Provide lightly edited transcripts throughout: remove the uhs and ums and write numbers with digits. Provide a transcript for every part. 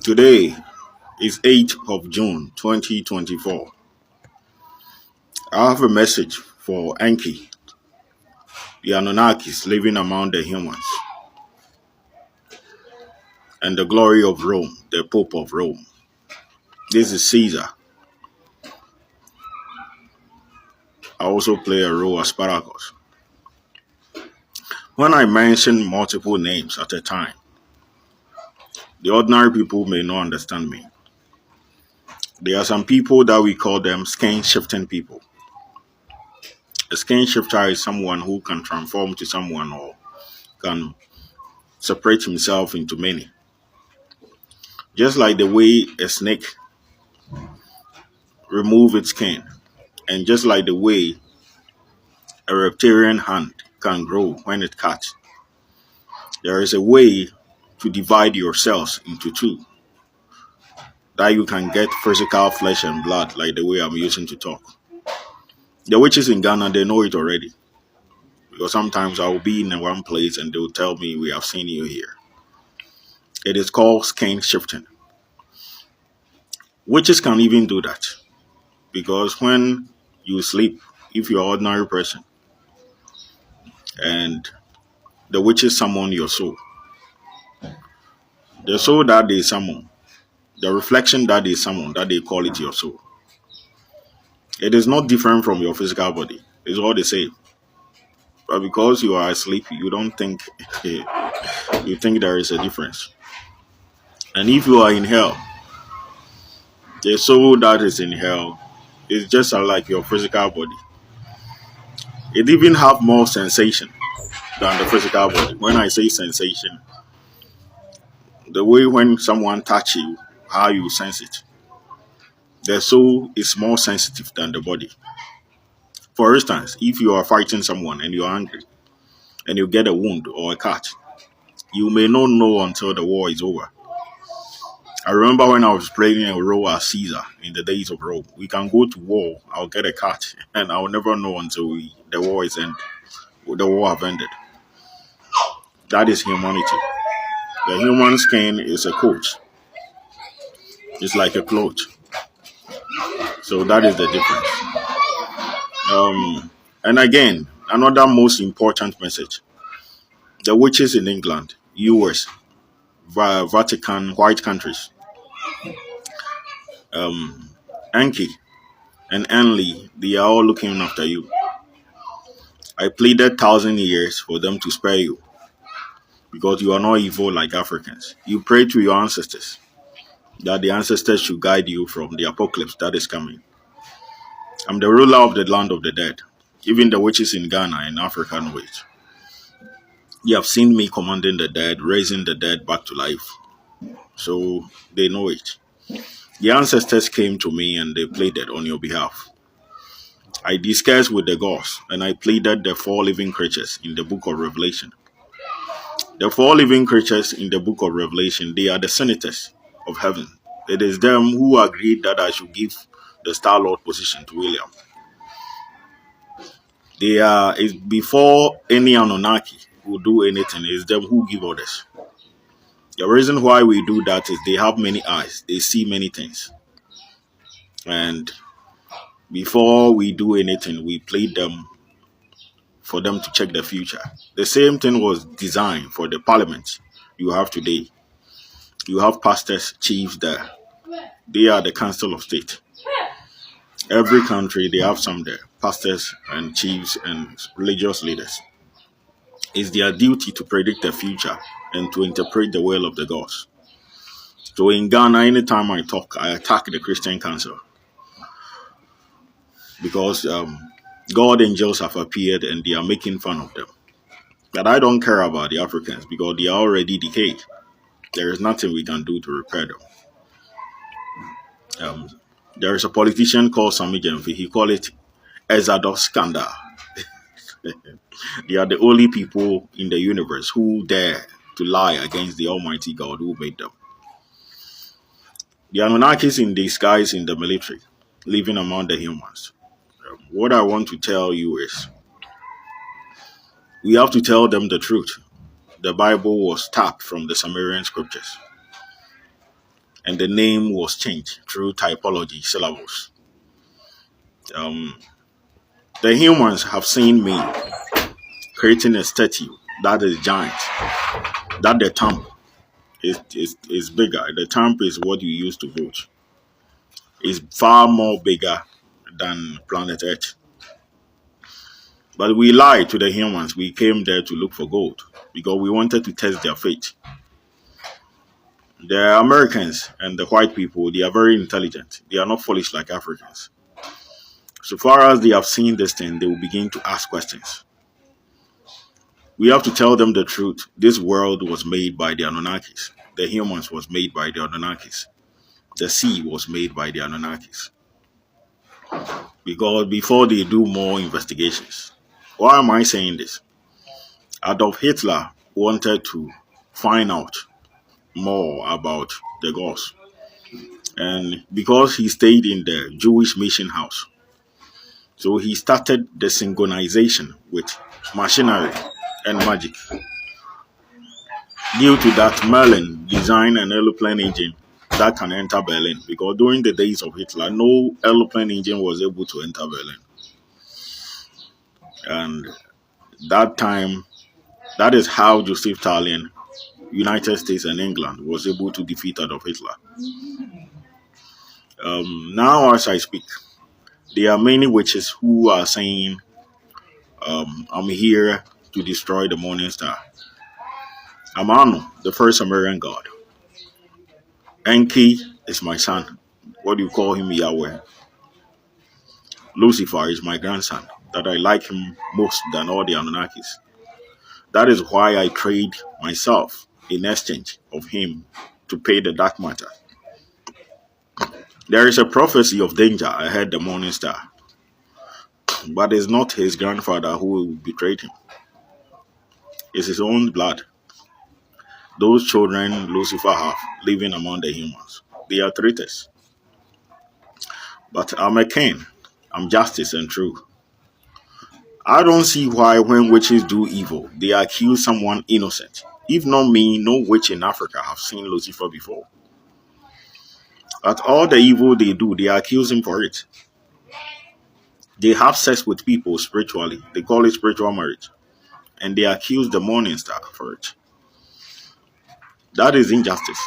Today is 8th of June 2024. I have a message for Enki, the Anunnakis living among the humans, and the glory of Rome, the Pope of Rome. This is Caesar. I also play a role as Spartacus. When I mention multiple names at a time, the ordinary people may not understand me. There are some people that we call them skin shifting people. A skin shifter is someone who can transform to someone or can separate himself into many. Just like the way a snake remove its skin, and just like the way a reptilian hand can grow when it cuts, there is a way to divide your cells into two, that you can get physical flesh and blood like the way I'm using to talk. The witches in Ghana, they know it already. Because sometimes I will be in one place and they will tell me, we have seen you here. It is called skin shifting. Witches can even do that. Because when you sleep, if you're an ordinary person, and the witches summon your soul, the soul that they summon, the reflection that they summon, that they call it your soul, it is not different from your physical body. It's all the same. But because you are asleep, you don't think, you think there is a difference. And if you are in hell, the soul that is in hell is just like your physical body. It even have more sensation than the physical body. When I say sensation, the way when someone touch you, how you sense it. The soul is more sensitive than the body. For instance, if you are fighting someone and you're angry and you get a wound or a cut, you may not know until the war is over. I remember when I was playing a role as Caesar in the days of Rome. We can go to war, I'll get a cut, and I'll never know until the war is ended. The war have ended. That is humanity. The human skin is a coat. It's like a cloth. So that is the difference. And again, another most important message. The witches in England, US, Vatican, white countries, Enki and Enlil, they are all looking after you. I pleaded 1,000 years for them to spare you because you are not evil like Africans. You pray to your ancestors that the ancestors should guide you from the apocalypse that is coming. I'm the ruler of the land of the dead. Even the witches in Ghana and Africa know it. You have seen me commanding the dead, raising the dead back to life. So they know it. The ancestors came to me and they pleaded on your behalf. I discussed with the gods and I pleaded the four living creatures in the book of Revelation. The four living creatures in the book of Revelation, they are the senators of heaven. It is them who agreed that I should give the Star Lord position to William. They are, it's before any Anunnaki who do anything, it's them who give orders. The reason why we do that is they have many eyes, they see many things. And before we do anything, we plead them for them to check the future. The same thing was designed for the parliament you have today. You have pastors, chiefs there. They are the council of state. Every country, they have some there, pastors and chiefs and religious leaders. It's their duty to predict the future and to interpret the will of the gods. So in Ghana, anytime I talk, I attack the Christian council because God angels have appeared and they are making fun of them. But I don't care about the Africans because they are already decayed. There is nothing we can do to repair them. There is a politician called Sami Jenfi. He called it Exodus scandal. They are the only people in the universe who dare to lie against the Almighty God who made them. The Anunnakis in disguise in the military, living among the humans. What I want to tell you is, we have to tell them the truth. The Bible was tapped from the Sumerian scriptures. and the name was changed through typology syllables. Um, the humans have seen me creating a statue that is giant, that the thumb is bigger. The thumb is what you use to vote. Is far more bigger than planet Earth. But we lied to the humans. We came there to look for gold because we wanted to test their faith. The Americans and the white people, they are very intelligent. They are not foolish like Africans. So far as they have seen this thing, they will begin to ask questions. We have to tell them the truth. This world was made by the Anunnakis. The humans was made by the Anunnakis. The sea was made by the Anunnakis. Because before they do more investigations. Why am I saying this? Adolf Hitler wanted to find out more about the gods. And because he stayed in the Jewish mission house, so he started the synchronization with machinery and magic. Due to that, Merlin designed an aeroplane engine that can enter Berlin because during the days of Hitler, no aeroplane engine was able to enter Berlin. And that time, that is how Joseph Stalin, United States and England was able to defeat Adolf Hitler. Now, as I speak, there are many witches who are saying, I'm here to destroy the morning star. I'm ANNU, the first American god. Enki is my son. What do you call him, Yahweh? Lucifer is my grandson, that I like him most than all the Anunnakis. That is why I trade myself in exchange of him to pay the dark matter. There is a prophecy of danger ahead the morning star, but it's not his grandfather who betrayed him. It's his own blood. Those children Lucifer have living among the humans. They are traitors. But I'm a king. I'm justice and truth. I don't see why when witches do evil, they accuse someone innocent. If not me, no witch in Africa have seen Lucifer before. At all the evil they do, they accuse him for it. They have sex with people spiritually. They call it spiritual marriage. And they accuse the morning star for it. That is injustice.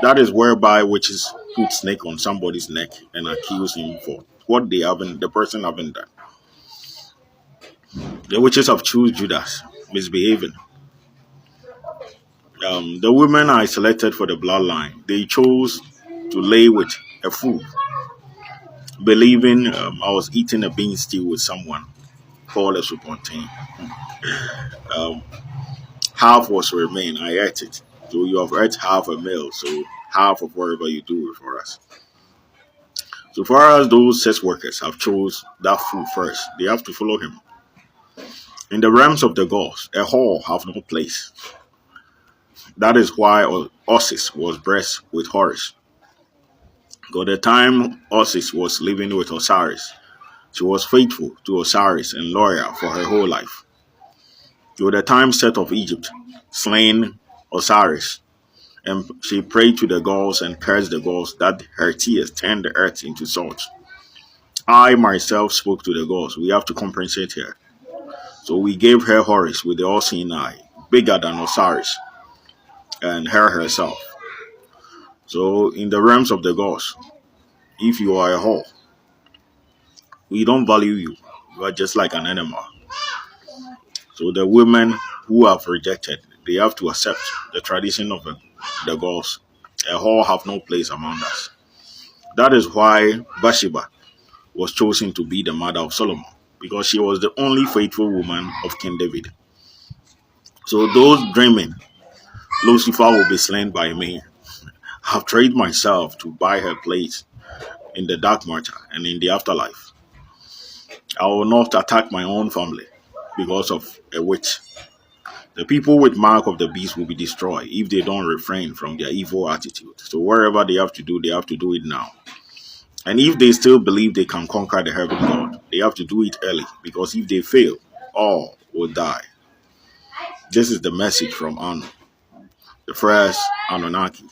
That is whereby witches put snake on somebody's neck and accuse him for what the person haven't done. The witches have chosen Judas, misbehaving. The women I selected for the bloodline, they chose to lay with a fool, believing I was eating a bean stew with someone called a supontain. Um, half was remain. I ate it. So you have ate half a meal. So half of whatever you do for us. So far as those sex workers have chose that food first, they have to follow him. In the realms of the gods, a whore have no place. That is why Isis was blessed with Horus. Because the time Isis was living with Osiris, she was faithful to Osiris and loyal for her whole life. Till the time set of Egypt, slain Osiris, and she prayed to the gods and cursed the gods that her tears turned the earth into salt. I myself spoke to the gods. We have to compensate her. So we gave her Horus with the all-seeing eye, bigger than Osiris, and her herself. So in the realms of the gods, if you are a whore, we don't value you. You are just like an animal. So the women who have rejected, they have to accept the tradition of the gods. A whore have no place among us. That is why Bathsheba was chosen to be the mother of Solomon, because she was the only faithful woman of King David. So those dreaming Lucifer will be slain by me, have traded myself to buy her place in the dark matter and in the afterlife. I will not attack my own family because of a witch. The people with mark of the beast will be destroyed if they don't refrain from their evil attitude. So wherever they have to do it now. And if they still believe they can conquer the heavenly God, they have to do it early, because if they fail, all will die. This is the message from ANNU, the first Anunnaki.